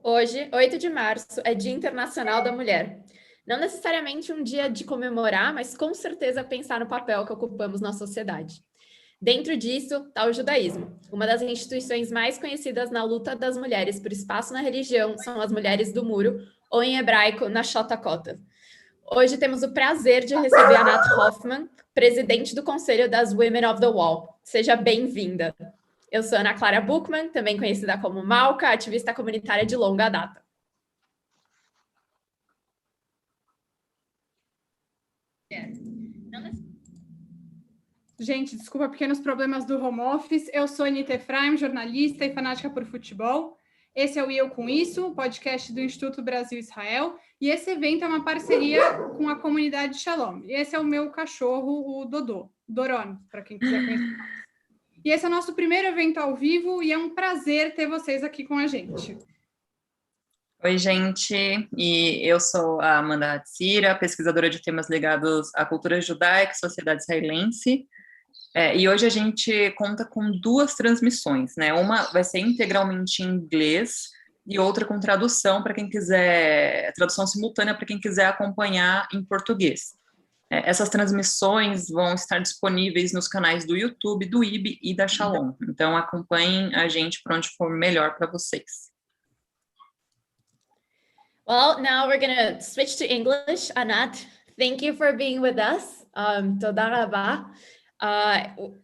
Hoje, 8 de março, é Dia Internacional da Mulher. Não necessariamente um dia de comemorar, mas com certeza pensar no papel que ocupamos na sociedade. Dentro disso está o judaísmo. Uma das instituições mais conhecidas na luta das mulheres por espaço na religião são as mulheres do Muro, ou em hebraico, na Shotakota. Hoje temos o prazer de receber a Anat Hoffman, presidente do Conselho das Women of the Wall. Seja bem-vinda. Eu sou Ana Clara Buchmann, também conhecida como Malca, ativista comunitária de longa data. Gente, desculpa pequenos problemas do home office. Eu sou Anita Efraim, jornalista e fanática por futebol. Esse é o E EU COM ISSO, podcast do Instituto Brasil-Israel. E esse evento é uma parceria com a comunidade Shalom. E esse é o meu cachorro, o Dodô, Doron, para quem quiser conhecer mais. E esse é o nosso primeiro evento ao vivo e é um prazer ter vocês aqui com a gente. Oi, gente, e eu sou a Amanda Hatzira, pesquisadora de temas ligados à cultura judaica e sociedade israelense, e hoje a gente conta com duas transmissões, né? Uma vai ser integralmente em inglês e outra com tradução para quem quiser, tradução simultânea para quem quiser acompanhar em português. Essas transmissões vão estar disponíveis nos canais do YouTube, do IB e da Shalom, então acompanhem a gente por onde for melhor para vocês. Well, now we're going to switch to English. Anat, thank you for being with us. Toda rabah.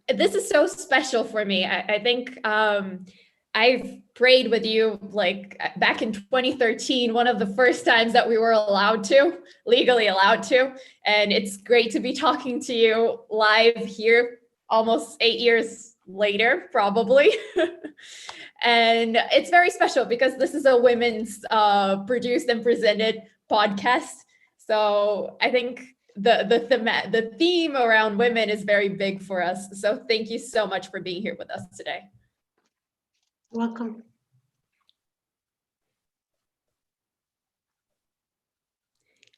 This is so special for me. I think I've prayed with you like back in 2013, one of the first times that we were legally allowed to. And it's great to be talking to you live here almost 8 years later, probably. And it's very special because this is a women's produced and presented podcast. So I think the theme around women is very big for us. So thank you so much for being here with us today. Welcome.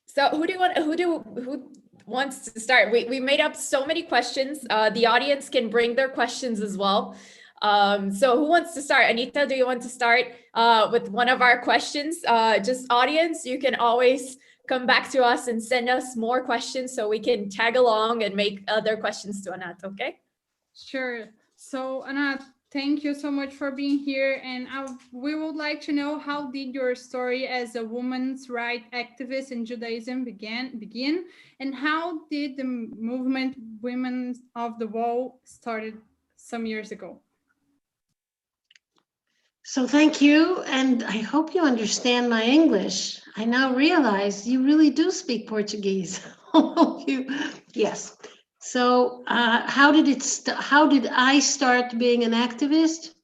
So who wants to start? We made up so many questions. The audience can bring their questions as well. So who wants to start? Anita, do you want to start with one of our questions? Just audience, you can always come back to us and send us more questions so we can tag along and make other questions to Anat, okay? Sure. So Anat, thank you so much for being here. And we would like to know, how did your story as a women's rights activist in Judaism begin? And how did the movement Women of the Wall started some years ago? So thank you, and I hope you understand my English. I now realize you really do speak Portuguese, all of you. Yes. So how did I start being an activist?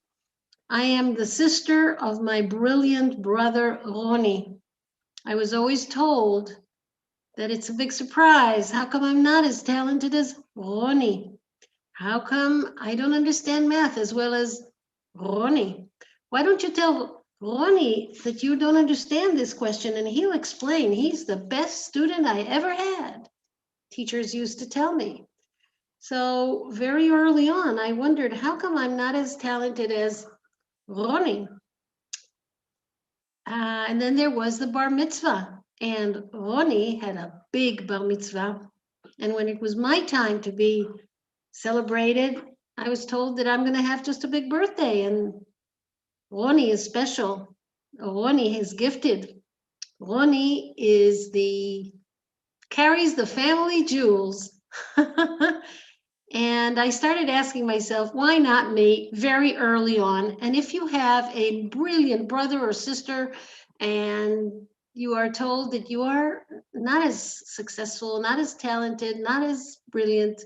I am the sister of my brilliant brother, Roni. I was always told that it's a big surprise. How come I'm not as talented as Roni? How come I don't understand math as well as Roni? Why don't you tell Roni that you don't understand this question and he'll explain. He's the best student I ever had. Teachers used to tell me. So very early on, I wondered, how come I'm not as talented as Roni? And then there was the bar mitzvah, and Roni had a big bar mitzvah. And when it was my time to be celebrated, I was told that I'm going to have just a big birthday, and Roni is special. Roni is gifted. Roni carries the family jewels. And I started asking myself, why not me, very early on? And if you have a brilliant brother or sister and you are told that you are not as successful, not as talented, not as brilliant,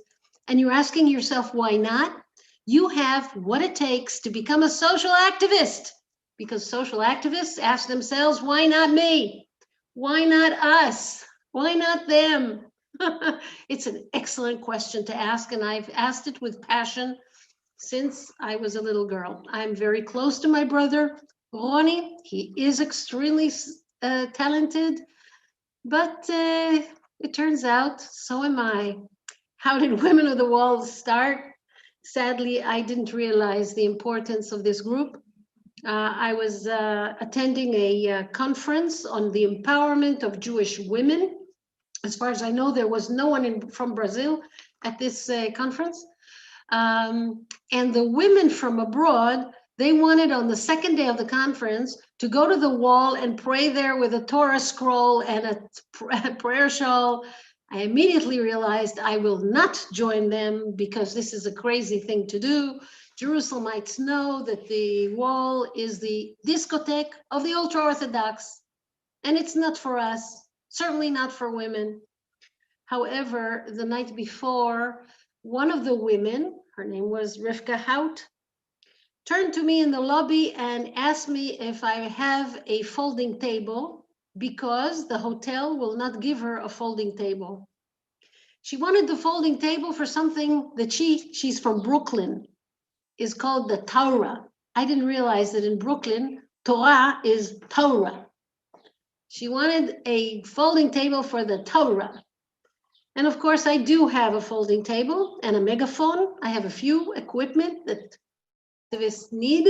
and you're asking yourself, why not? You have what it takes to become a social activist, because social activists ask themselves, why not me? Why not us? Why not them? It's an excellent question to ask, and I've asked it with passion since I was a little girl. I'm very close to my brother, Roni. He is extremely talented, but it turns out so am I. How did Women of the Wall start? Sadly, I didn't realize the importance of this group I was attending a conference on the empowerment of Jewish women. As far as I know, there was no one from Brazil at this conference. And the women from abroad, they wanted on the second day of the conference to go to the wall and pray there with a Torah scroll and a prayer shawl. I immediately realized I will not join them because this is a crazy thing to do. Jerusalemites know that the wall is the discotheque of the ultra-Orthodox, and it's not for us, certainly not for women. However, the night before, one of the women, her name was Rivka Hout, turned to me in the lobby and asked me if I have a folding table because the hotel will not give her a folding table. She wanted the folding table for something that she's from Brooklyn, is called the Torah. I didn't realize that in Brooklyn, Torah is Torah. She wanted a folding table for the Torah. And of course, I do have a folding table and a megaphone. I have a few equipment that activists need.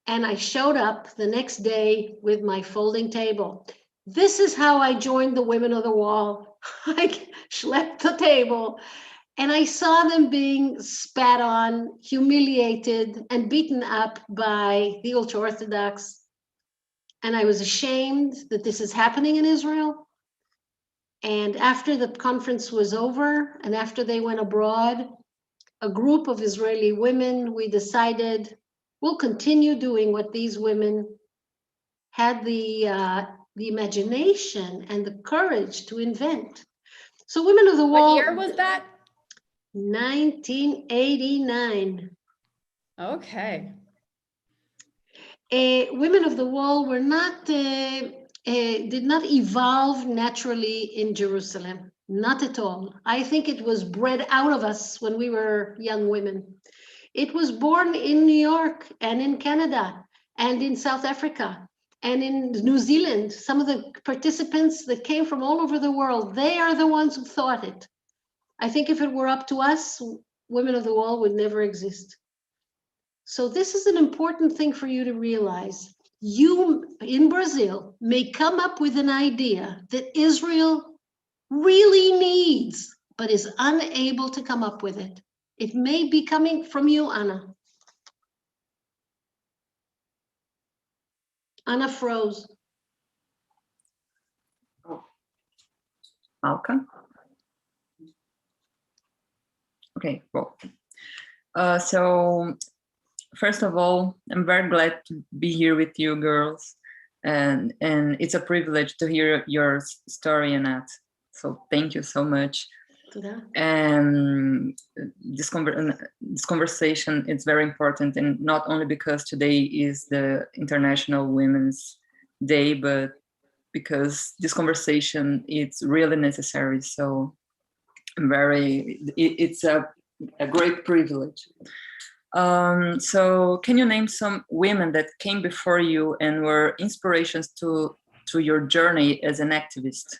And I showed up the next day with my folding table. This is how I joined the Women of the Wall. I schlepped the table. And I saw them being spat on, humiliated, and beaten up by the ultra-Orthodox. And I was ashamed that this is happening in Israel. And after the conference was over, and after they went abroad, a group of Israeli women, we decided we'll continue doing what these women had the imagination and the courage to invent. So Women of the Wall. What year was that? 1989. Okay. Women of the Wall were not, did not evolve naturally in Jerusalem, not at all. I think it was bred out of us when we were young women. It was born in New York and in Canada and in South Africa and in New Zealand. Some of the participants that came from all over the world, they are the ones who thought it. I think if it were up to us, Women of the Wall would never exist. So this is an important thing for you to realize. You, in Brazil, may come up with an idea that Israel really needs, but is unable to come up with it. It may be coming from you, Anna. Anna froze. Malcolm? Okay, well, so first of all, I'm very glad to be here with you girls, and it's a privilege to hear your story, Anat. So thank you so much. And this conversation is very important, and not only because today is the International Women's Day, but because this conversation is really necessary. So it's a great privilege. So can you name some women that came before you and were inspirations to your journey as an activist?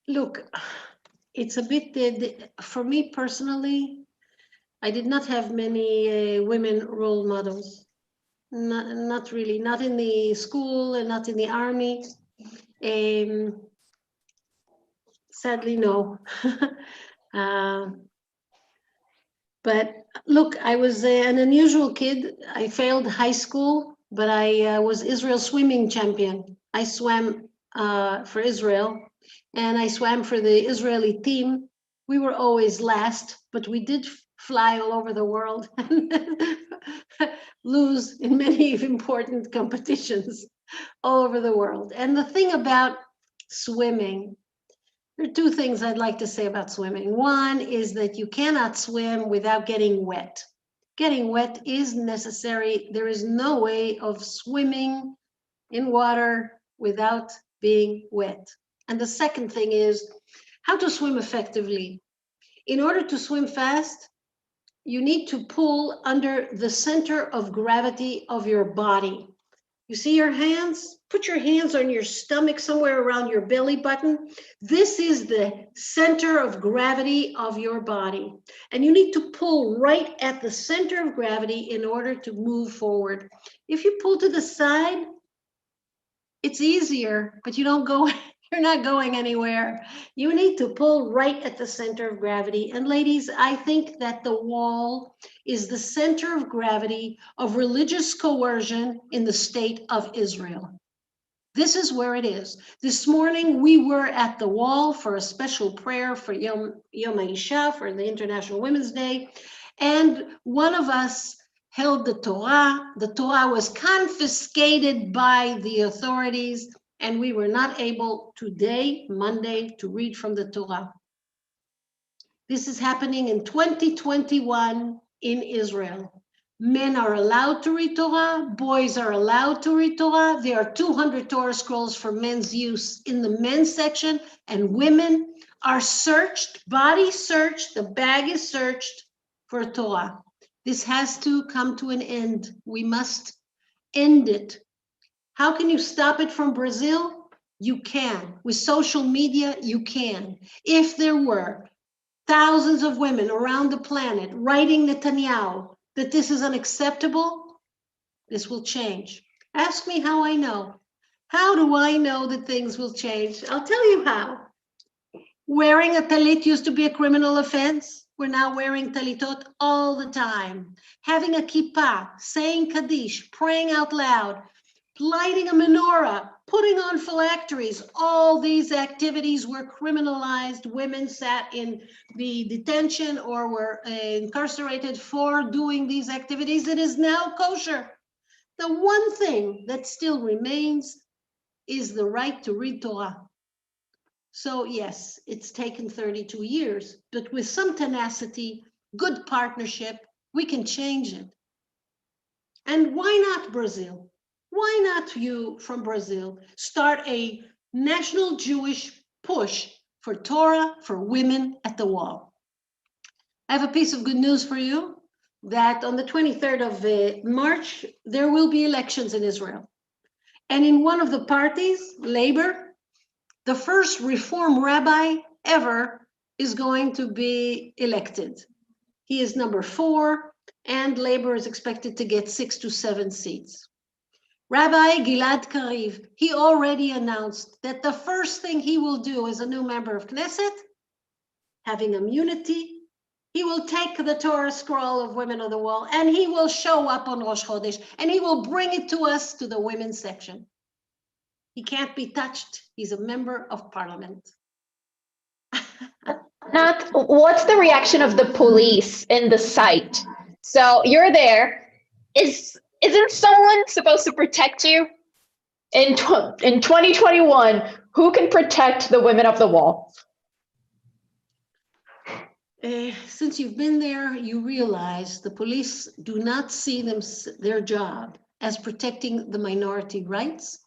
Look, it's a bit, for me personally, I did not have many women role models. Not really, not in the school and not in the army. Sadly, no. But look, I was an unusual kid. I failed high school, but I was Israel swimming champion. I swam for Israel, and I swam for the Israeli team. We were always last, but we did fly all over the world and lose in many important competitions all over the world. And the thing about swimming, there are two things I'd like to say about swimming. One is that you cannot swim without getting wet. Getting wet is necessary. There is no way of swimming in water without being wet. And the second thing is how to swim effectively. In order to swim fast, you need to pull under the center of gravity of your body. You see your hands? Put your hands on your stomach, somewhere around your belly button. This is the center of gravity of your body. And you need to pull right at the center of gravity in order to move forward. If you pull to the side, it's easier, but you don't go, you're not going anywhere. You need to pull right at the center of gravity. And ladies, I think that the wall is the center of gravity of religious coercion in the state of Israel. This is where it is. This morning, we were at the wall for a special prayer for Yom HaIsha, for the International Women's Day. And one of us held the Torah. The Torah was confiscated by the authorities, and we were not able today, Monday, to read from the Torah. This is happening in 2021 in Israel. Men are allowed to read Torah, boys are allowed to read Torah. There are 200 Torah scrolls for men's use in the men's section, and women are searched, body searched, the bag is searched for Torah. This has to come to an end. We must end it. How can you stop it from Brazil? You can. With social media, you can. If there were thousands of women around the planet writing Netanyahu that this is unacceptable, this will change. Ask me how I know. How do I know that things will change? I'll tell you how. Wearing a talit used to be a criminal offense. We're now wearing talitot all the time. Having a kippah, saying Kaddish, praying out loud, lighting a menorah, putting on phylacteries, all these activities were criminalized. Women sat in the detention or were incarcerated for doing these activities. It is now kosher. The one thing that still remains is the right to read Torah. So yes, it's taken 32 years, but with some tenacity, good partnership, we can change it. And why not Brazil? Why not you from Brazil start a national Jewish push for Torah for women at the wall? I have a piece of good news for you that on the 23rd of March, there will be elections in Israel. And in one of the parties, Labor, the first reform rabbi ever is going to be elected. He is number 4, and Labor is expected to get 6 to 7 seats. Rabbi Gilad Kariv, he already announced that the first thing he will do as a new member of Knesset, having immunity, he will take the Torah scroll of Women on the Wall and he will show up on Rosh Chodesh and he will bring it to us to the women's section. He can't be touched. He's a member of parliament. Anat, what's the reaction of the police in the site? So you're there. Isn't someone supposed to protect you? In 2021, who can protect the women of the wall? Since you've been there, you realize the police do not see their job as protecting the minority rights,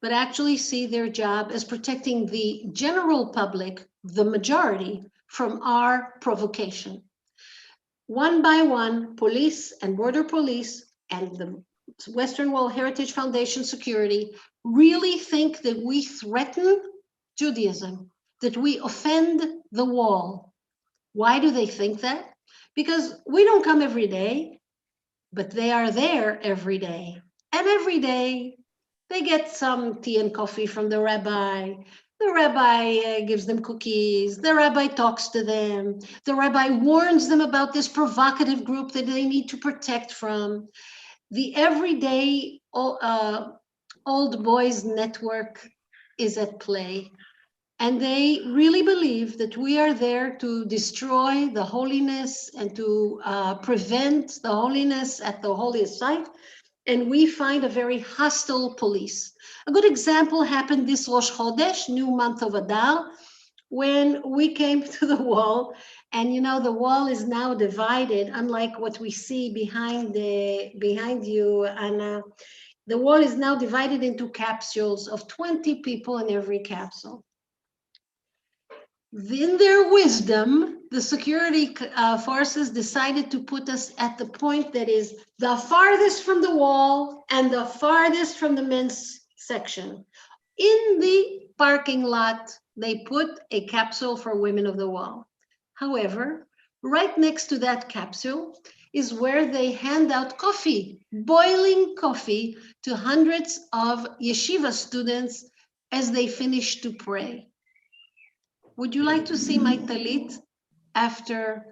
but actually see their job as protecting the general public, the majority, from our provocation. One by one, police and border police and the Western Wall Heritage Foundation security really think that we threaten Judaism, that we offend the wall. Why do they think that? Because we don't come every day, but they are there every day. And every day, they get some tea and coffee from the rabbi. The rabbi gives them cookies. The rabbi talks to them. The rabbi warns them about this provocative group that they need to protect from. The everyday old boys network is at play. And they really believe that we are there to destroy the holiness and to prevent the holiness at the holiest site. And we find a very hostile police. A good example happened this Rosh Chodesh, new month of Adar, when we came to the wall. And you know, the wall is now divided, unlike what we see behind you, Anna. The wall is now divided into capsules of 20 people in every capsule. in their wisdom, the security forces decided to put us at the point that is the farthest from the wall and the farthest from the men's section. In the parking lot, they put a capsule for women of the wall. However, right next to that capsule is where they hand out coffee, boiling coffee, to hundreds of yeshiva students as they finish to pray. Would you like to see my talit after?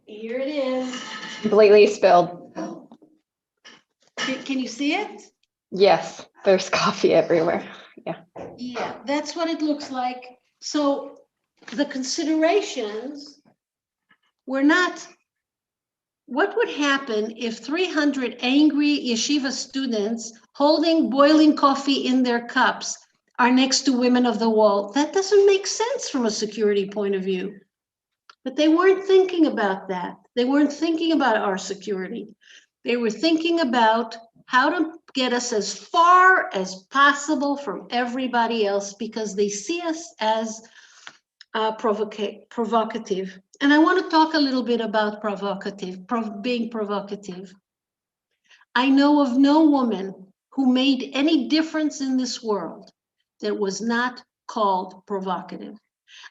Here it is. Completely spilled. Can you see it? Yes, there's coffee everywhere. Yeah, that's what it looks like. So the considerations were not, what would happen if 300 angry yeshiva students holding boiling coffee in their cups are next to women of the wall? That doesn't make sense from a security point of view. But they weren't thinking about that. They weren't thinking about our security. They were thinking about how to get us as far as possible from everybody else because they see us as provocative. And I want to talk a little bit about being provocative. I know of no woman who made any difference in this world that was not called provocative.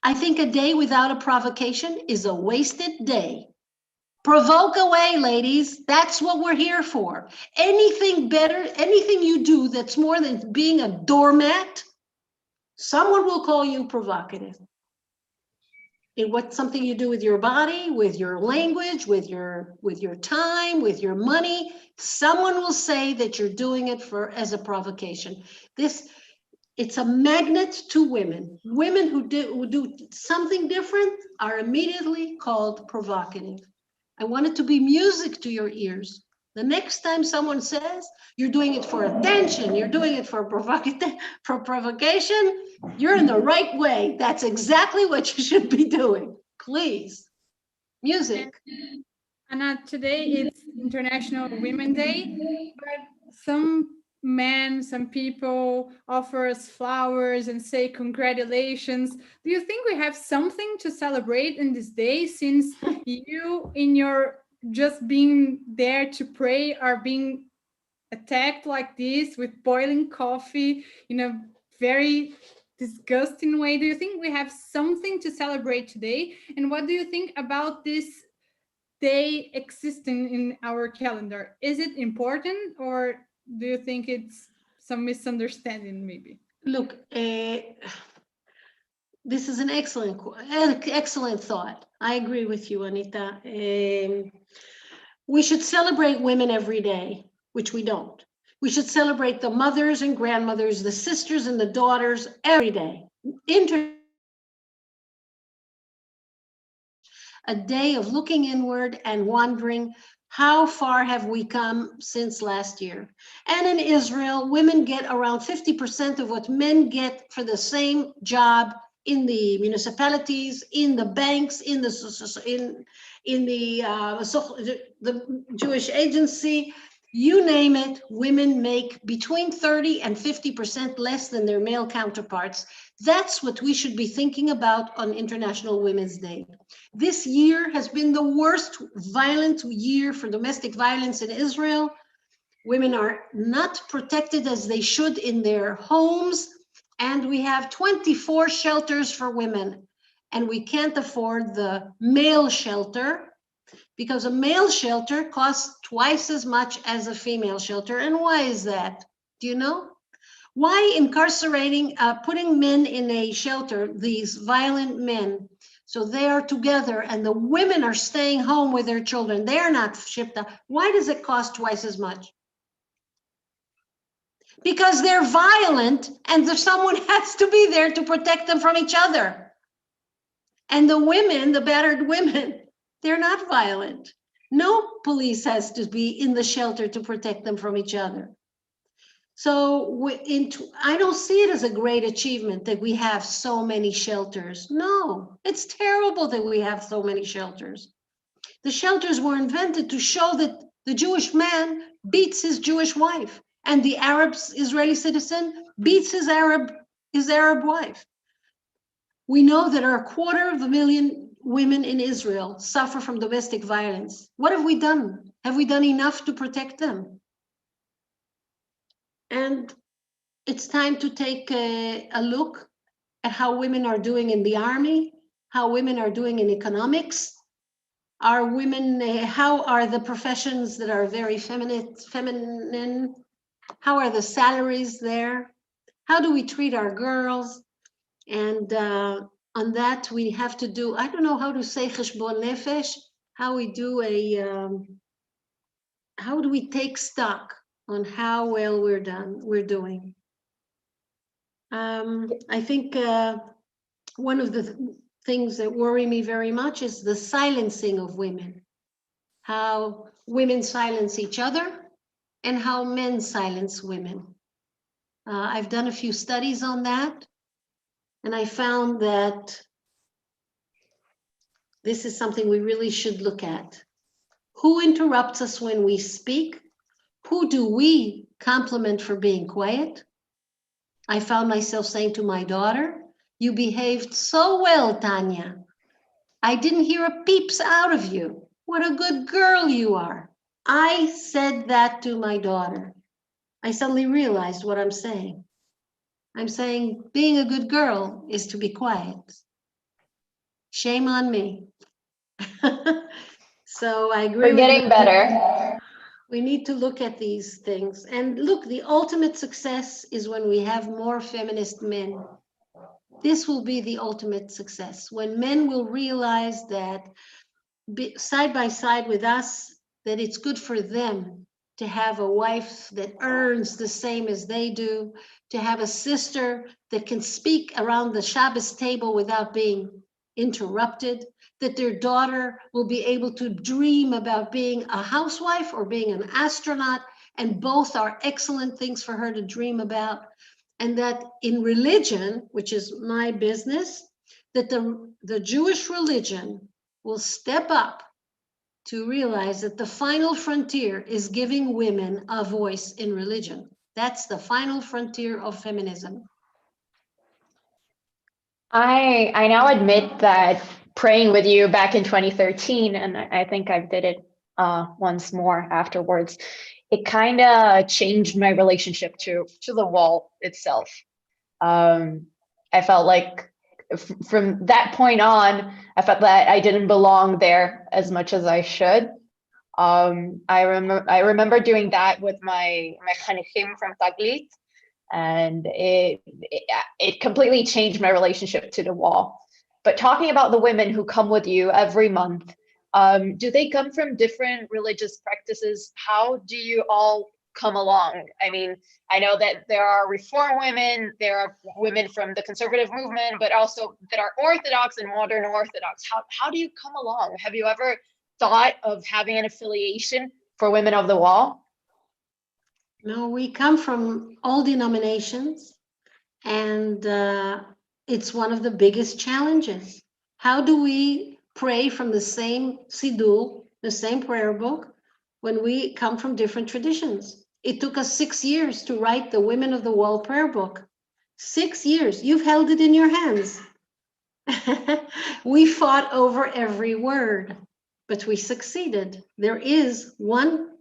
I think a day without a provocation is a wasted day. Provoke away, ladies. That's what we're here for. Anything better, anything you do that's more than being a doormat, someone will call you provocative. In what something you do with your body, with your language, with your time, with your money, someone will say that you're doing it as a provocation. It's a magnet to women. Women who do something different are immediately called provocative. I want it to be music to your ears. The next time someone says you're doing it for attention, you're doing it for provocation, you're in the right way. That's exactly what you should be doing. Please. Music. Anat, today it's International Women's Day, but some people offer us flowers and say congratulations. Do you think we have something to celebrate in this day, since you, in your just being there to pray, are being attacked like this with boiling coffee in a very disgusting way? Do you think we have something to celebrate today? And what do you think about this day existing in our calendar? Is it important, or do you think it's some misunderstanding maybe? Look, this is an excellent thought. I agree with you, Anita. We should celebrate women every day, which we don't. We should celebrate the mothers and grandmothers, the sisters and the daughters every day. A day of looking inward and wondering, how far have we come since last year? And in Israel, women get around 50% of what men get for the same job in the municipalities, in the banks, in the Jewish agency, you name it. Women make between 30 and 50% less than their male counterparts. That's what we should be thinking about on International Women's Day. This year has been the worst violent year for domestic violence in Israel. Women are not protected as they should in their homes, and we have 24 shelters for women, and we can't afford the male shelter because a male shelter costs twice as much as a female shelter. And why is that? Do you know? Why incarcerating, putting men in a shelter, these violent men, so they are together and the women are staying home with their children, they are not shipped out. Why does it cost twice as much? Because they're violent and someone has to be there to protect them from each other. And the women, the battered women, they're not violent. No police has to be in the shelter to protect them from each other. So I don't see it as a great achievement that we have so many shelters. No, it's terrible that we have so many shelters. The shelters were invented to show that the Jewish man beats his Jewish wife And the Israeli citizen beats his Arab wife. We know that 250,000 women in Israel suffer from domestic violence. What have we done? Have we done enough to protect them? And it's time to take a look at how women are doing in the army, how women are doing in economics. Are women, how are the professions that are very feminine? How are the salaries there? How do we treat our girls? And on that, we have to do, I don't know how to say cheshbon nefesh, how do we take stock on how well we're doing. I think one of the things that worry me very much is the silencing of women, how women silence each other and how men silence women. I've done a few studies on that, and I found that this is something we really should look at. Who interrupts us when we speak? Who do we compliment for being quiet? I found myself saying to my daughter, "You behaved so well, Tanya. I didn't hear a peeps out of you. What a good girl you are." I said that to my daughter. I suddenly realized what I'm saying. I'm saying being a good girl is to be quiet. Shame on me. So I agree. We're getting better. We need to look at these things. And look, the ultimate success is when we have more feminist men. This will be the ultimate success, when men will realize that side by side with us, that it's good for them to have a wife that earns the same as they do, to have a sister that can speak around the Shabbos table without being interrupted, that their daughter will be able to dream about being a housewife or being an astronaut, and both are excellent things for her to dream about. And that in religion, which is my business, that the Jewish religion will step up to realize that the final frontier is giving women a voice in religion. That's the final frontier of feminism. I now admit that praying with you back in 2013, and I think I did it once more afterwards, it kind of changed my relationship to the wall itself. I felt like from that point on, I felt that I didn't belong there as much as I should. I remember doing that with my chanichim from Taglit, and it completely changed my relationship to the wall. But talking about the women who come with you every month, do they come from different religious practices? How do you all come along? I mean, I know that there are Reform women, there are women from the conservative movement, but also that are Orthodox and modern Orthodox. How do you come along? Have you ever thought of having an affiliation for Women of the Wall? No, we come from all denominations, and it's one of the biggest challenges. How do we pray from the same siddur, the same prayer book, when we come from different traditions? It took us 6 years to write the Women of the Wall prayer book. 6 years. You've held it in your hands. We fought over every word, but we succeeded. There is one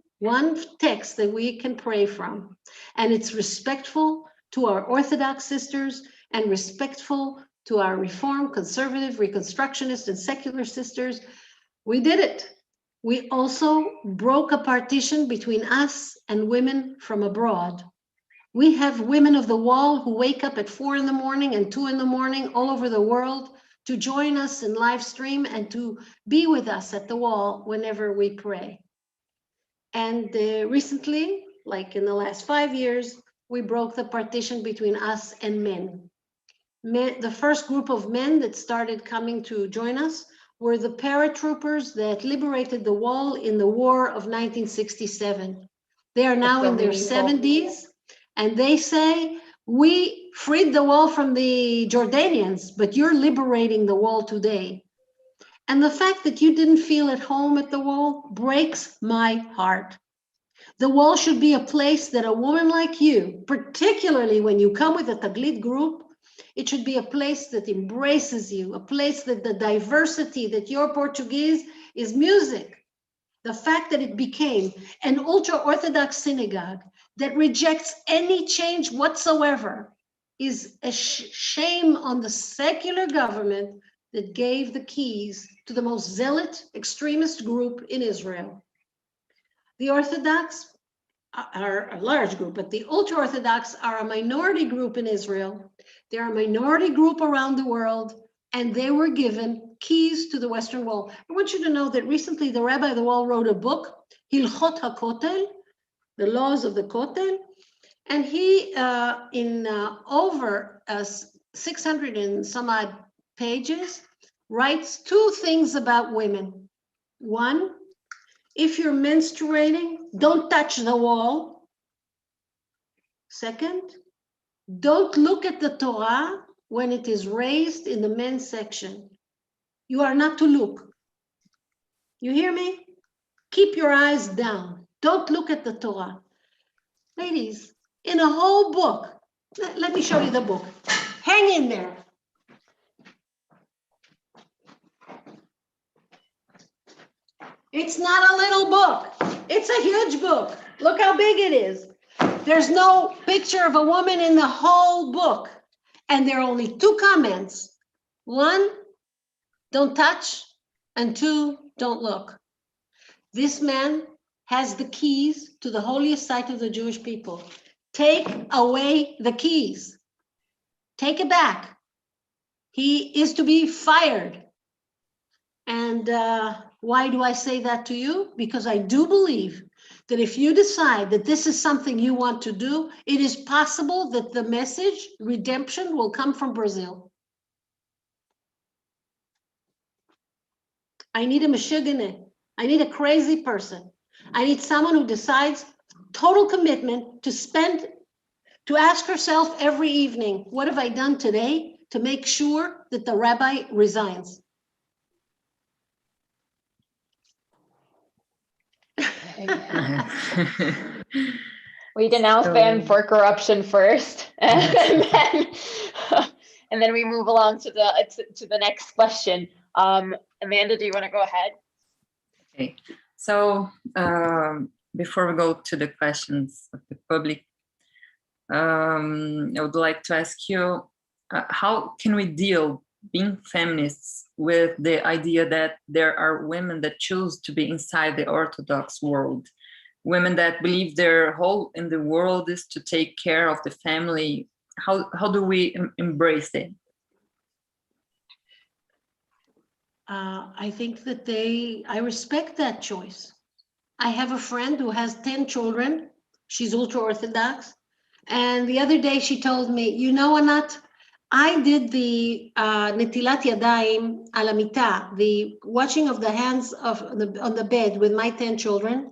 text that we can pray from, and it's respectful to our Orthodox sisters and respectful to our Reform, Conservative, Reconstructionist, and secular sisters. We did it. We also broke a partition between us and women from abroad. We have Women of the Wall who wake up at 4 in the morning and 2 in the morning all over the world to join us in live stream and to be with us at the wall whenever we pray. And recently, like in the last 5 years, we broke the partition between us and men. The first group of men that started coming to join us were the paratroopers that liberated the wall in the War of 1967. They are now in their 70s, and they say, we freed the wall from the Jordanians, but you're liberating the wall today. And the fact that you didn't feel at home at the wall breaks my heart. The wall should be a place that a woman like you, particularly when you come with a Taglit group, it should be a place that embraces you, a place that the diversity that your Portuguese is music. The fact that it became an ultra-Orthodox synagogue that rejects any change whatsoever is a shame on the secular government that gave the keys to the most zealot extremist group in Israel. The Orthodox are a large group, but the ultra-Orthodox are a minority group in Israel. They're a minority group around the world, and they were given keys to the Western Wall. I want you to know that recently the Rabbi of the Wall wrote a book, Hilchot HaKotel, the laws of the Kotel, and he, in over 600 and some odd pages, writes two things about women. One, if you're menstruating, don't touch the wall. Second, don't look at the Torah when it is raised in the men's section. You are not to look. You hear me? Keep your eyes down. Don't look at the Torah. Ladies, in a whole book, let me show you the book. Hang in there. It's not a little book. It's a huge book. Look how big it is. There's no picture of a woman in the whole book. And there are only two comments. One, don't touch, and two, don't look. This man has the keys to the holiest site of the Jewish people. Take away the keys. Take it back. He is to be fired. And why do I say that to you? Because I do believe that if you decide that this is something you want to do, it is possible that the message, redemption, will come from Brazil. I need a meshugane. I need a crazy person. I need someone who decides total commitment to ask herself every evening, what have I done today to make sure that the rabbi resigns? We denounce them for corruption first, and then we move along to the next question. Amanda, do you want to go ahead? Okay, so before we go to the questions of the public, I would like to ask you, how can we deal, being feminists, with the idea that there are women that choose to be inside the Orthodox world, women that believe their role in the world is to take care of the family? How do we embrace it? I think that I respect that choice. I have a friend who has 10 children. She's ultra-Orthodox. And the other day she told me, you know, Anat, I did the netilat yadayim ala mita, the washing of the hands on the bed with my 10 children.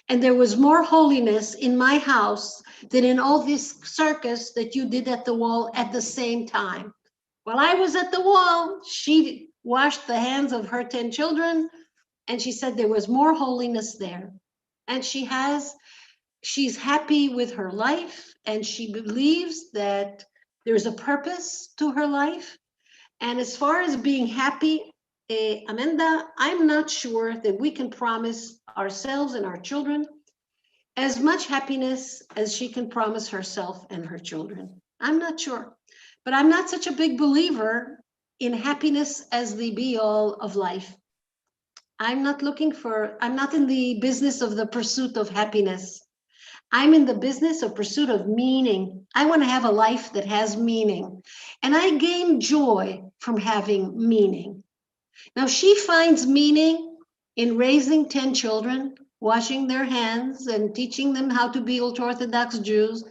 And there was more holiness in my house than in all this circus that you did at the wall at the same time. While I was at the wall, she washed the hands of her 10 children, and she said there was more holiness there. And she's happy with her life, and she believes that there's a purpose to her life. And as far as being happy, Amanda, I'm not sure that we can promise ourselves and our children as much happiness as she can promise herself and her children. I'm not sure, but I'm not such a big believer in happiness as the be-all of life. I'm not in the business of the pursuit of happiness. I'm in the business of pursuit of meaning. I want to have a life that has meaning. And I gain joy from having meaning. Now, she finds meaning in raising 10 children, washing their hands and teaching them how to be ultra-Orthodox Jews.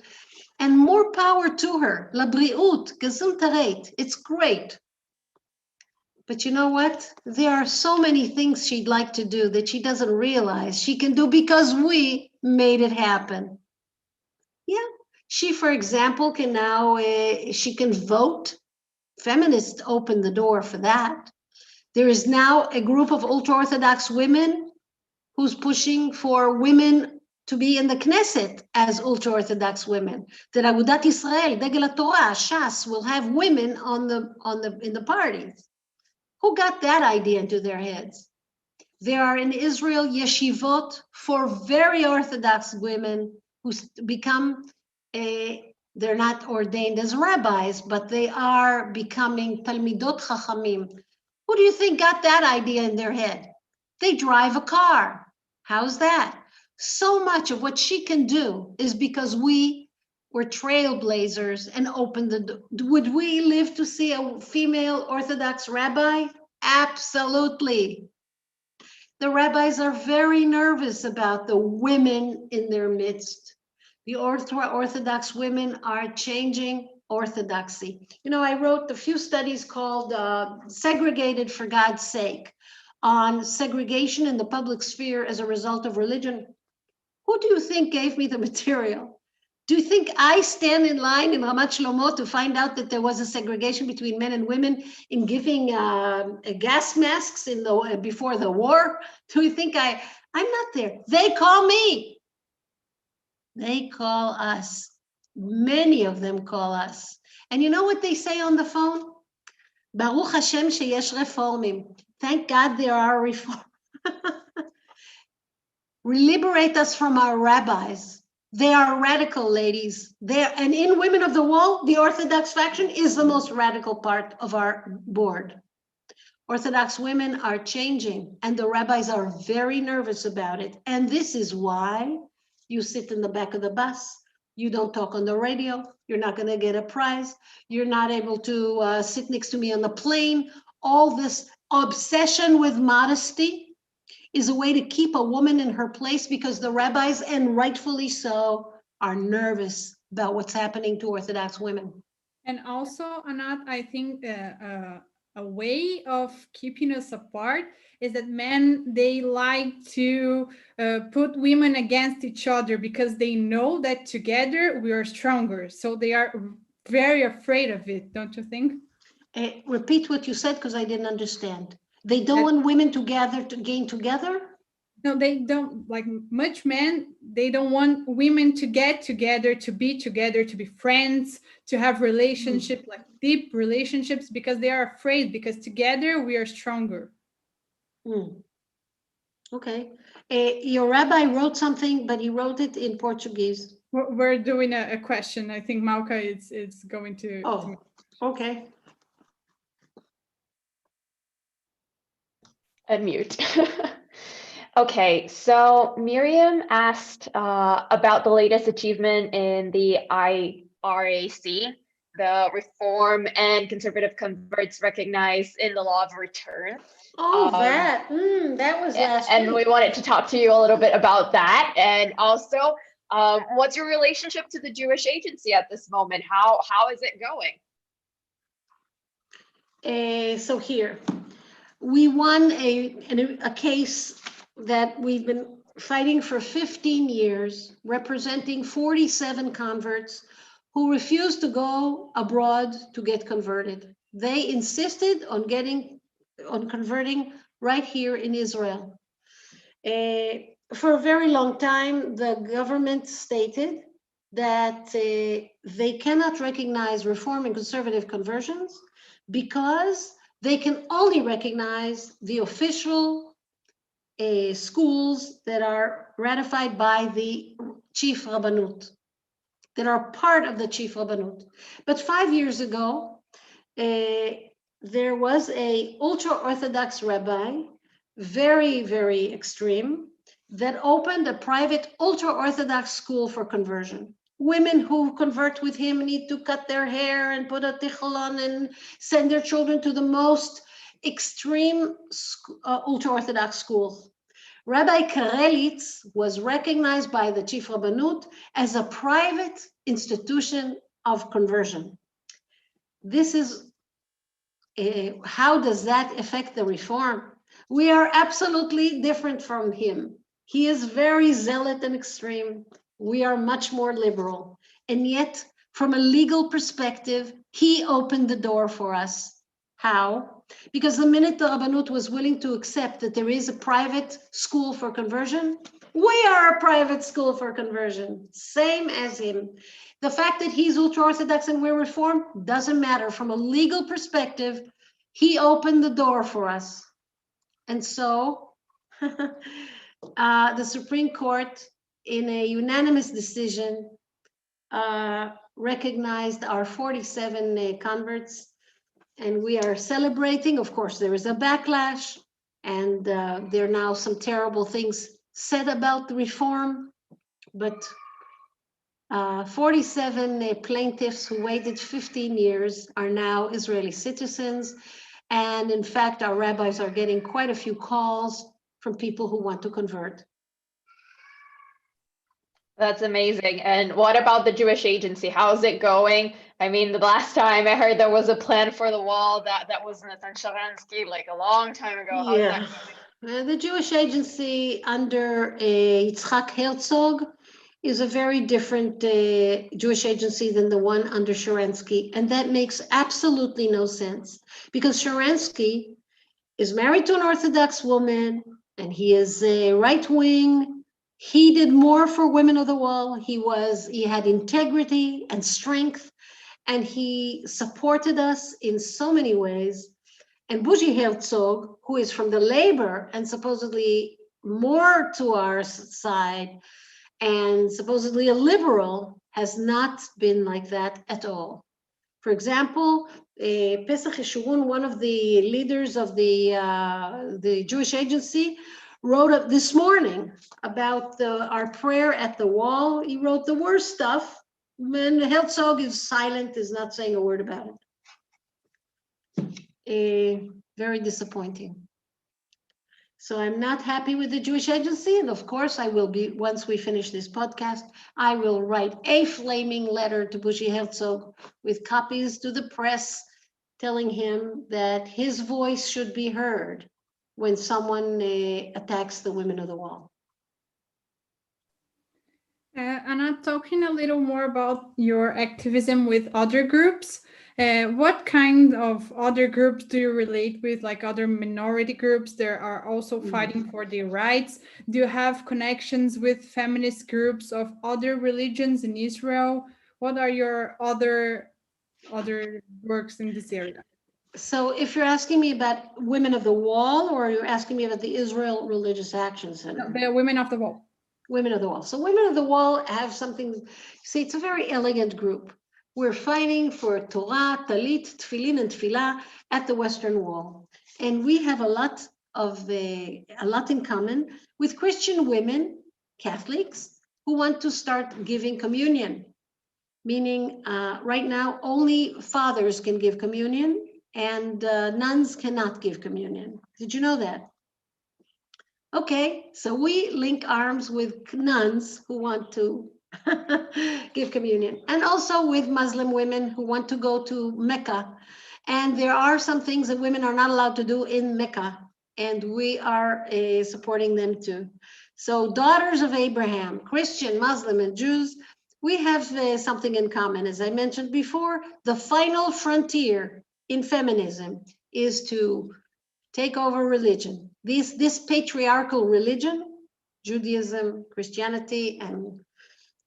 And more power to her. La briut, gesundheit. It's great. But you know what? There are so many things she'd like to do that she doesn't realize she can do because we made it happen. Yeah, she, for example, can now, she can vote. Feminists opened the door for that. There is now a group of ultra-Orthodox women who's pushing for women to be in the Knesset as ultra-Orthodox women. That Agudat Israel, Degel Torah, Shas will have women in the parties. Who got that idea into their heads? There are in Israel yeshivot for very Orthodox women who become, they're not ordained as rabbis, but they are becoming Talmidot Chachamim. Who do you think got that idea in their head? They drive a car. How's that? So much of what she can do is because we were trailblazers and opened the door. Would we live to see a female Orthodox rabbi? Absolutely. The rabbis are very nervous about the women in their midst. The Orthodox women are changing orthodoxy. You know, I wrote a few studies called Segregated for God's Sake on segregation in the public sphere as a result of religion. Who do you think gave me the material? Do you think I stand in line in Ramat Shlomo to find out that there was a segregation between men and women in giving gas masks before the war? Do you think I'm not there? They call me. They call us. Many of them call us. And you know what they say on the phone? Baruch Hashem sheyesh reformim. Thank God there are reforms. Liberate us from our rabbis. They are radical ladies. And in Women of the Wall, the Orthodox faction is the most radical part of our board. Orthodox women are changing, and the rabbis are very nervous about it. And this is why you sit in the back of the bus. You don't talk on the radio. You're not going to get a prize. You're not able to sit next to me on the plane. All this obsession with modesty is a way to keep a woman in her place, because the rabbis, and rightfully so, are nervous about what's happening to Orthodox women. And also, Anat, I think a way of keeping us apart is that men, they like to put women against each other because they know that together we are stronger. So they are very afraid of it, don't you think? Repeat what you said, because I didn't understand. They don't want women to gain together? No, they don't. Like much men, they don't want women to get together, to be friends, to have relationships, like deep relationships, because they are afraid, because together we are stronger. Okay. Your rabbi wrote something, but he wrote it in Portuguese. We're doing a question. I think Malka is going to. Oh, okay. Unmute. Okay, so Miriam asked about the latest achievement in the IRAC, the Reform and Conservative Converts recognized in the Law of Return. Oh, that was last week. And we wanted to talk to you a little bit about that. And also, what's your relationship to the Jewish Agency at this moment? How is it going? So here, we won a case that we've been fighting for 15 years, representing 47 converts who refused to go abroad to get converted. They insisted on converting right here in Israel. For a very long time, the government stated that they cannot recognize Reform and Conservative conversions because they can only recognize the official schools that are ratified by the Chief Rabbanut, that are part of the Chief Rabbanut. But 5 years ago, there was a ultra-Orthodox rabbi, very, very extreme, that opened a private ultra-Orthodox school for conversion. Women who convert with him need to cut their hair and put a tichel on and send their children to the most extreme ultra-Orthodox schools. Rabbi Karelitz was recognized by the Chief Rabbanut as a private institution of conversion. This is, how does that affect the reform? We are absolutely different from him. He is very zealot and extreme. We are much more liberal. And yet, from a legal perspective, he opened the door for us. How? Because the minute the Rabbanut was willing to accept that there is a private school for conversion, we are a private school for conversion, same as him. The fact that he's ultra-Orthodox and we're Reform doesn't matter. From a legal perspective, he opened the door for us. And so the Supreme Court, in a unanimous decision, recognized our 47 converts, and we are celebrating. Of course, there is a backlash, and there are now some terrible things said about the reform, but 47 plaintiffs who waited 15 years are now Israeli citizens. And in fact, our rabbis are getting quite a few calls from people who want to convert. That's amazing. And what about the Jewish agency? How's it going? I mean, the last time I heard there was a plan for the wall that was Nathan Sharansky like a long time ago. How's that going? The Jewish agency under Yitzhak Herzog is a very different Jewish agency than the one under Sharansky. And that makes absolutely no sense, because Sharansky is married to an Orthodox woman and he is a right-wing. He did more for Women of the Wall. He had integrity and strength, and he supported us in so many ways. And Bougie Herzog, who is from the labor and supposedly more to our side and supposedly a liberal, has not been like that at all. For example, Pesach Yeshurun, one of the leaders of the Jewish agency, wrote up this morning about our prayer at the wall. He wrote the worst stuff. When Herzog is silent, is not saying a word about it. Very disappointing. So I'm not happy with the Jewish agency. And of course, I will be, once we finish this podcast, I will write a flaming letter to Bougie Herzog with copies to the press telling him that his voice should be heard when someone attacks the Women of the Wall. Anat, talking a little more about your activism with other groups, what kind of other groups do you relate with, like other minority groups that are also fighting for their rights? Do you have connections with feminist groups of other religions in Israel? What are your other works in this area? So if you're asking me about Women of the Wall, or you're asking me about the Israel Religious Action Center? No, the Women of the Wall. Women of the Wall. So Women of the Wall have something, see, it's a very elegant group. We're fighting for Torah, Talit, Tefillin, and Tefillah at the Western Wall. And we have a lot in common with Christian women, Catholics, who want to start giving communion. Meaning right now, only fathers can give communion and nuns cannot give communion. Did you know that? Okay, so we link arms with nuns who want to give communion, and also with Muslim women who want to go to Mecca. And there are some things that women are not allowed to do in Mecca, and we are supporting them too. So daughters of Abraham, Christian, Muslim, and Jews, we have something in common. As I mentioned before, the final frontier in feminism is to take over religion. This patriarchal religion, Judaism, Christianity, and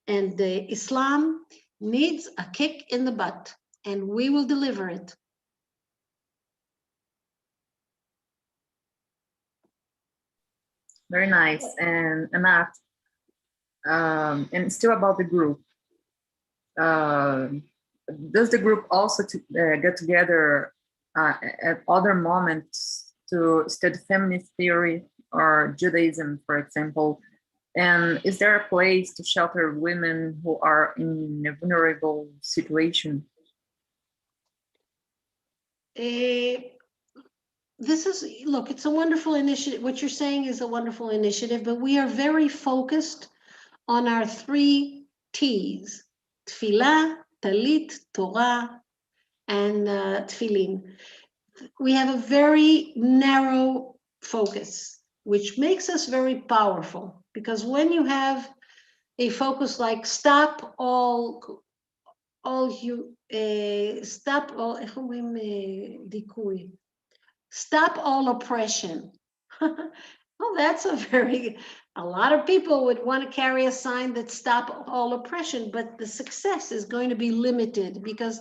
Islam, needs a kick in the butt, and we will deliver it. Very nice. And Anat, and still about the group, does the group also get together at other moments to study feminist theory or Judaism, for example? And is there a place to shelter women who are in a vulnerable situation? This is, look, it's a wonderful initiative. What you're saying is a wonderful initiative, but we are very focused on our 3 T's: Tefillah, Talit, Torah, and Tefillin. We have a very narrow focus, which makes us very powerful, because when you have a focus like stop all דיכוי, Stop all oppression. Well, that's a lot of people would want to carry a sign that stop all oppression, but the success is going to be limited because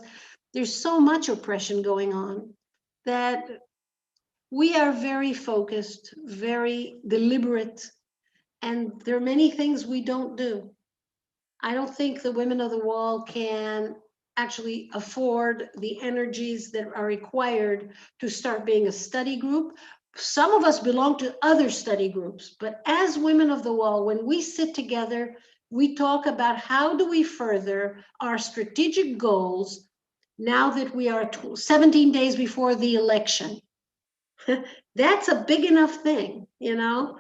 there's so much oppression going on that we are very focused, very deliberate, and there are many things we don't do. I don't think the women of the wall can actually afford the energies that are required to start being a study group. Some of us belong to other study groups, but as women of the wall, when we sit together, we talk about how do we further our strategic goals now that we are 17 days before the election. That's a big enough thing, you know?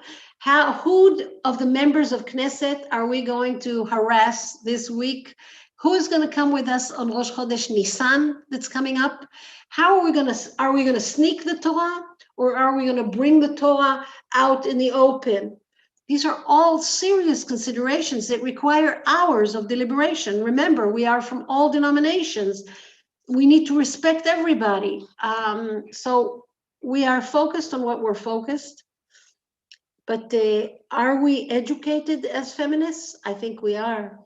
Who of the members of Knesset are we going to harass this week? Who is going to come with us on Rosh Chodesh Nisan that's coming up? How are we going to sneak the Torah, or are we going to bring the Torah out in the open? These are all serious considerations that require hours of deliberation. Remember, we are from all denominations. We need to respect everybody. So we are focused on what we're focused. But are we educated as feminists? I think we are.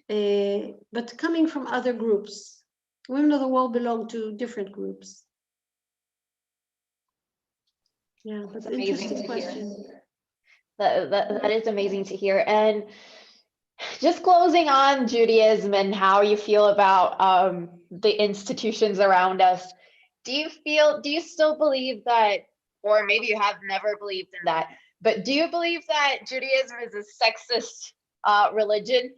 But coming from other groups, women of the wall belong to different groups. Yeah, that's an interesting question. That is amazing to hear. And just closing on Judaism and how you feel about the institutions around us, do you still believe that, or maybe you have never believed in that, but do you believe that Judaism is a sexist religion?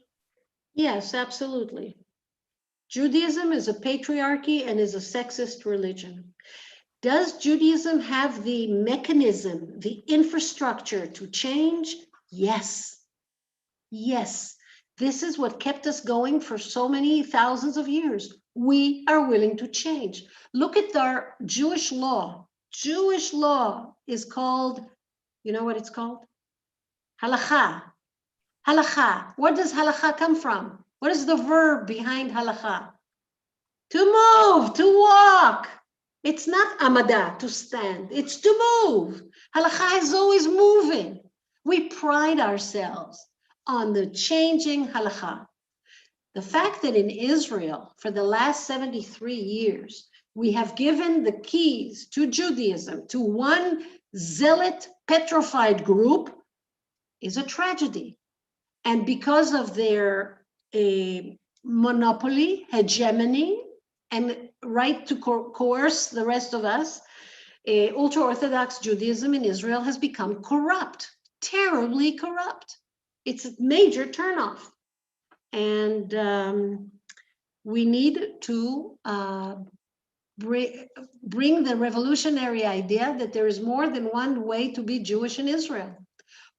Yes, absolutely. Judaism is a patriarchy and is a sexist religion. Does Judaism have the mechanism, the infrastructure to change? Yes. Yes. This is what kept us going for so many thousands of years. We are willing to change. Look at our Jewish law. Jewish law is called, you know what it's called? Halakha. Halakha. Where does halakha come from? What is the verb behind halakha? To move, to walk. It's not amada, to stand. It's to move. Halakha is always moving. We pride ourselves on the changing halakha. The fact that in Israel, for the last 73 years, we have given the keys to Judaism to one zealot, petrified group is a tragedy. And because of their monopoly, hegemony, and right to coerce the rest of us, ultra-Orthodox Judaism in Israel has become corrupt, terribly corrupt. It's a major turnoff. And we need to bring the revolutionary idea that there is more than one way to be Jewish in Israel.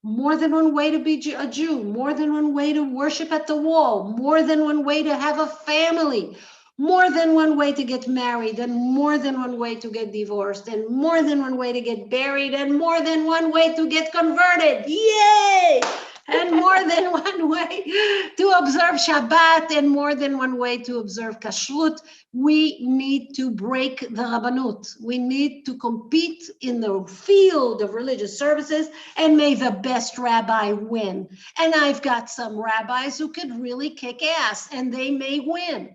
More than one way to be a Jew, more than one way to worship at the wall, more than one way to have a family, more than one way to get married, and more than one way to get divorced, and more than one way to get buried, and more than one way to get converted. Yay! And more than one way to observe Shabbat, and more than one way to observe Kashrut. We need to break the Rabbanut. We need to compete in the field of religious services, and may the best rabbi win. And I've got some rabbis who could really kick ass, and they may win.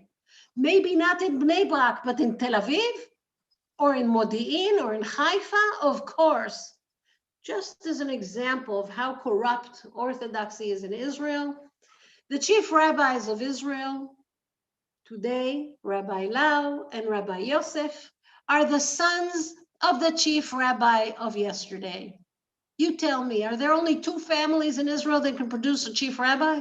Maybe not in Bnei Brak, but in Tel Aviv, or in Modi'in, or in Haifa, of course. Just as an example of how corrupt orthodoxy is in Israel, the chief rabbis of Israel today, Rabbi Lau and Rabbi Yosef, are the sons of the chief rabbi of yesterday. You tell me, are there only two families in Israel that can produce a chief rabbi?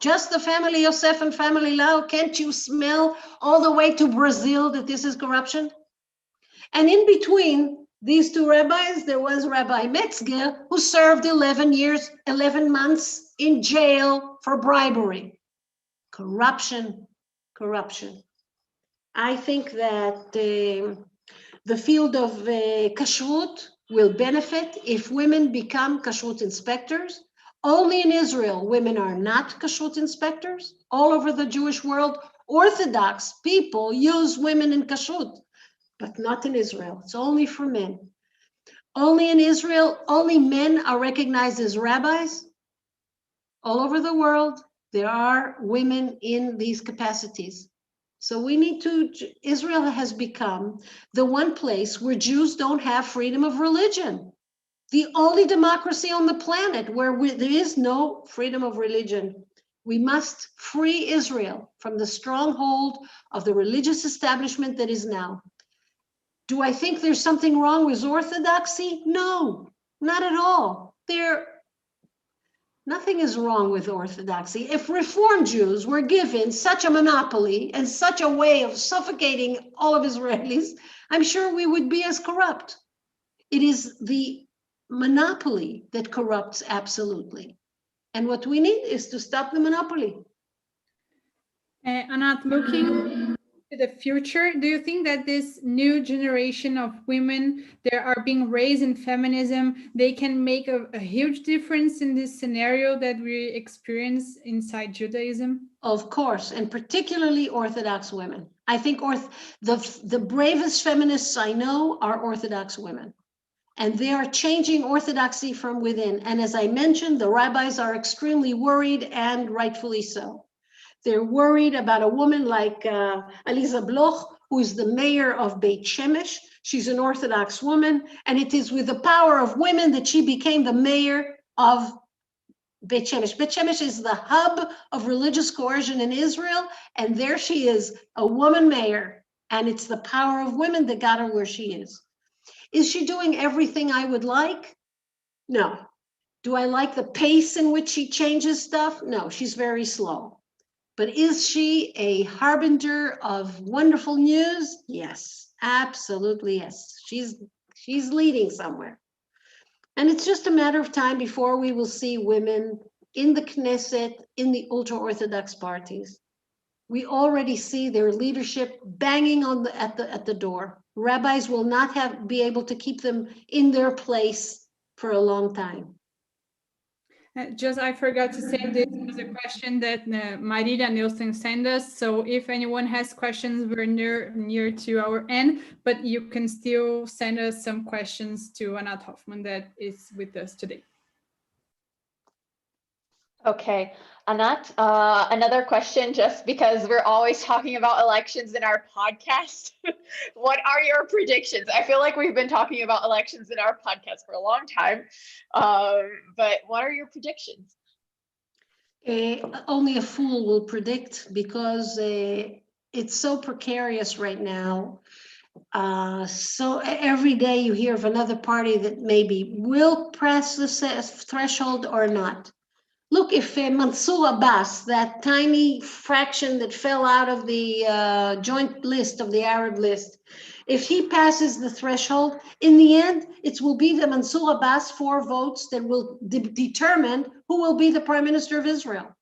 Just the family Yosef and family Lau? Can't you smell all the way to Brazil that this is corruption? And in between these two rabbis, there was Rabbi Metzger, who served 11 months in jail for bribery. Corruption, corruption. I think that the field of kashrut will benefit if women become kashrut inspectors. Only in Israel, women are not kashrut inspectors. All over the Jewish world, Orthodox people use women in kashrut. but not in Israel. It's only for men. Only in Israel, only men are recognized as rabbis. All over the world, there are women in these capacities. So we need to, Israel has become the one place where Jews don't have freedom of religion. The only democracy on the planet where there is no freedom of religion. We must free Israel from the stronghold of the religious establishment that is now. Do I think there's something wrong with orthodoxy? No, not at all. Nothing is wrong with orthodoxy. If Reform Jews were given such a monopoly and such a way of suffocating all of Israelis, I'm sure we would be as corrupt. It is the monopoly that corrupts absolutely. And what we need is to stop the monopoly. Anat, looking to the future, do you think that this new generation of women that are being raised in feminism, they can make a huge difference in this scenario that we experience inside Judaism? Of course, and particularly Orthodox women. I think the bravest feminists I know are Orthodox women. And they are changing orthodoxy from within. And as I mentioned, the rabbis are extremely worried, and rightfully so. They're worried about a woman like Aliza Bloch, who is the mayor of Beit Shemesh. She's an Orthodox woman, and it is with the power of women that she became the mayor of Beit Shemesh. Beit Shemesh is the hub of religious coercion in Israel, and there she is, a woman mayor, and it's the power of women that got her where she is. Is she doing everything I would like? No. Do I like the pace in which she changes stuff? No, she's very slow. But is she a harbinger of wonderful news? Yes, absolutely yes. She's leading somewhere. And it's just a matter of time before we will see women in the Knesset, in the ultra-Orthodox parties. We already see their leadership banging on at the door. Rabbis will not be able to keep them in their place for a long time. Just I forgot to say, this was a question that Marita Nielsen sent us. So if anyone has questions, we're near to our end, but you can still send us some questions to Anat Hoffman that is with us today. Okay, Anat, another question, just because we're always talking about elections in our podcast. What are your predictions? I feel like we've been talking about elections in our podcast for a long time, but what are your predictions? Only a fool will predict, because it's so precarious right now. So every day you hear of another party that maybe will press the threshold or not. Look, if Mansour Abbas, that tiny fraction that fell out of the joint list of the Arab list, if he passes the threshold, in the end, it will be the Mansour Abbas 4 votes that will determine who will be the Prime Minister of Israel.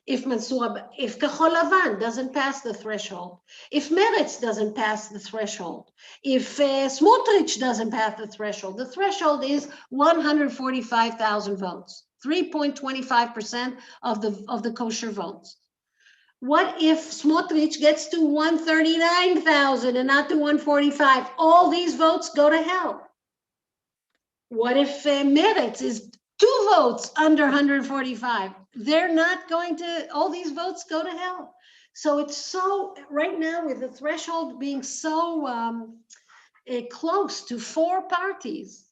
If Kahol Lavan doesn't pass the threshold, if Meretz doesn't pass the threshold, if Smotrich doesn't pass the threshold is 145,000 votes. 3.25% of the kosher votes. What if Smotrich gets to 139,000 and not to 145? All these votes go to hell. What if Meretz is 2 votes under 145? They're not going to, all these votes go to hell. So it's so, right now with the threshold being so close to 4 parties,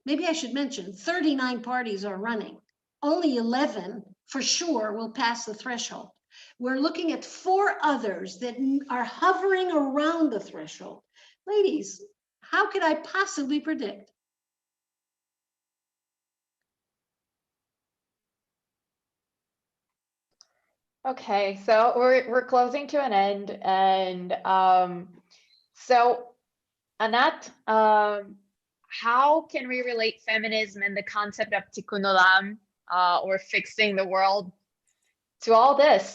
maybe I should mention 39 parties are running. Only 11 for sure will pass the threshold. We're looking at 4 others that are hovering around the threshold. Ladies, how could I possibly predict? Okay, so we're closing to an end, and so Anat, how can we relate feminism and the concept of Tikun Olam, or fixing the world, to all this?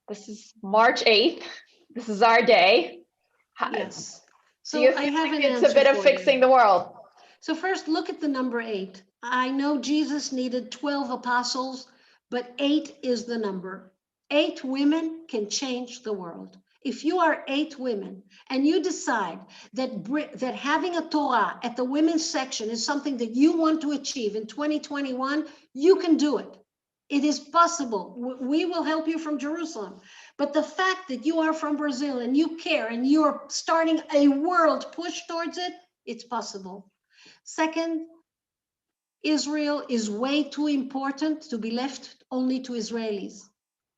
This is March 8th. This is our day. Yes. So do you feel like it's a bit of fixing the world? So first, look at the number 8. I know Jesus needed 12 apostles, but 8 is the number. 8 women can change the world. If you are 8 women and you decide that having a Torah at the women's section is something that you want to achieve in 2021, you can do it. It is possible. We will help you from Jerusalem. But the fact that you are from Brazil and you care and you're starting a world push towards it, it's possible. Second, Israel is way too important to be left only to Israelis.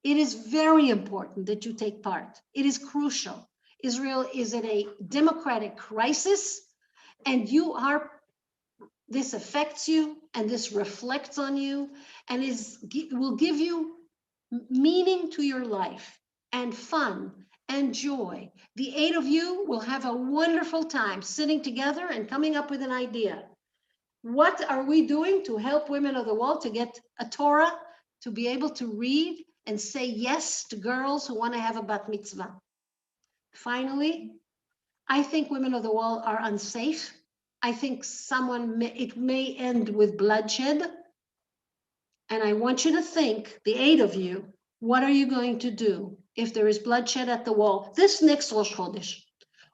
It is very important that you take part. It is crucial. Israel is in a democratic crisis, and this affects you, and this reflects on you, and will give you meaning to your life, and fun, and joy. The 8 of you will have a wonderful time sitting together and coming up with an idea. What are we doing to help women of the wall to get a Torah, to be able to read and say yes to girls who want to have a bat mitzvah? Finally, I think women of the wall are unsafe. I think it may end with bloodshed. And I want you to think, the 8 of you, what are you going to do if there is bloodshed at the wall this next Rosh Chodesh?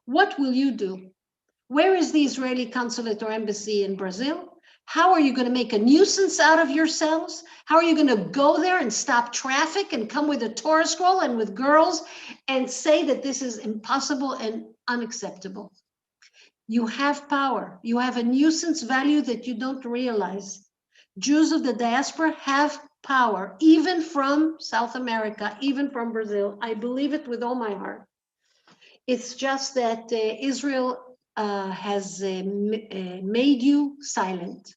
What will you do? Where is the Israeli consulate or embassy in Brazil? How are you going to make a nuisance out of yourselves? How are you going to go there and stop traffic and come with a Torah scroll and with girls and say that this is impossible and unacceptable? You have power. You have a nuisance value that you don't realize. Jews of the diaspora have power, even from South America, even from Brazil. I believe it with all my heart. It's just that Israel has made you silent.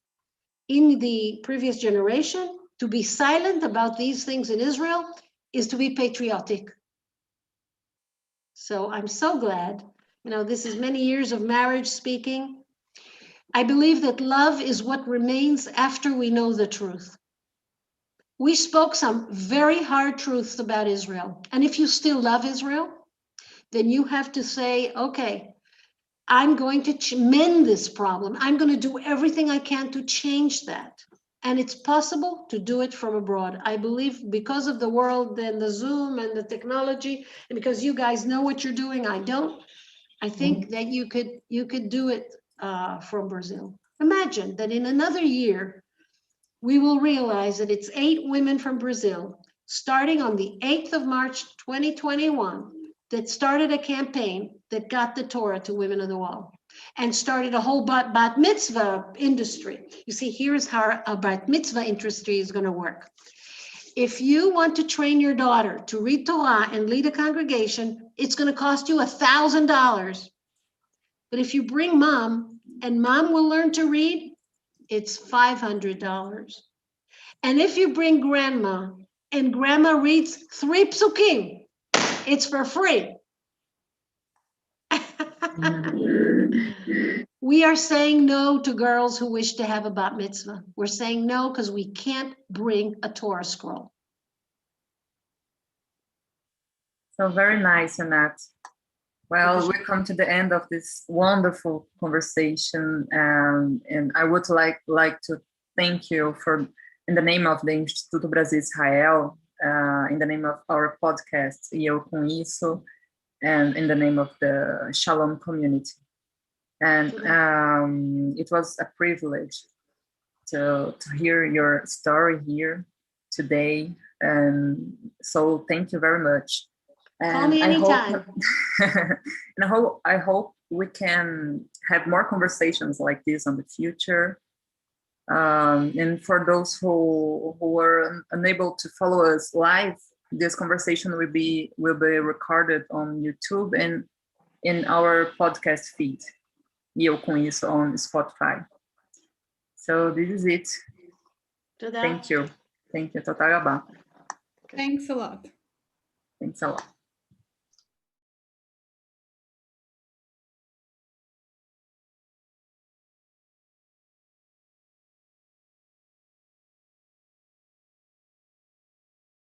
In the previous generation, to be silent about these things in Israel is to be patriotic. So I'm so glad, this is many years of marriage speaking. I believe that love is what remains after we know the truth. We spoke some very hard truths about Israel. And if you still love Israel, then you have to say, okay, I'm going to mend this problem. I'm going to do everything I can to change that. And it's possible to do it from abroad. I believe because of the world and the Zoom and the technology, and because you guys know what you're doing, I don't. I think that you could do it from Brazil. Imagine that in another year, we will realize that it's 8 women from Brazil, starting on the 8th of March, 2021, that started a campaign that got the Torah to women of the wall and started a whole bat mitzvah industry. You see, here's how a bat mitzvah industry is going to work. If you want to train your daughter to read Torah and lead a congregation, it's going to cost you $1,000. But if you bring mom and mom will learn to read, it's $500. And if you bring grandma and grandma reads 3 psukim, it's for free. We are saying no to girls who wish to have a bat mitzvah. We're saying no because we can't bring a Torah scroll. So very nice, Anat. Well, we come to the end of this wonderful conversation, and I would like to thank you in the name of the Instituto Brasil Israel, in the name of our podcast, E EU COM ISSO, and in the name of the Shalom community. And it was a privilege to hear your story here today. And so thank you very much. And call me anytime. I hope we can have more conversations like this in the future. And for those who were unable to follow us live, this conversation will be recorded on YouTube and in our podcast feed, E EU COM ISSO on Spotify. So this is it. Thank you. Thank you. Thanks a lot. Thanks a lot. Thanks a lot.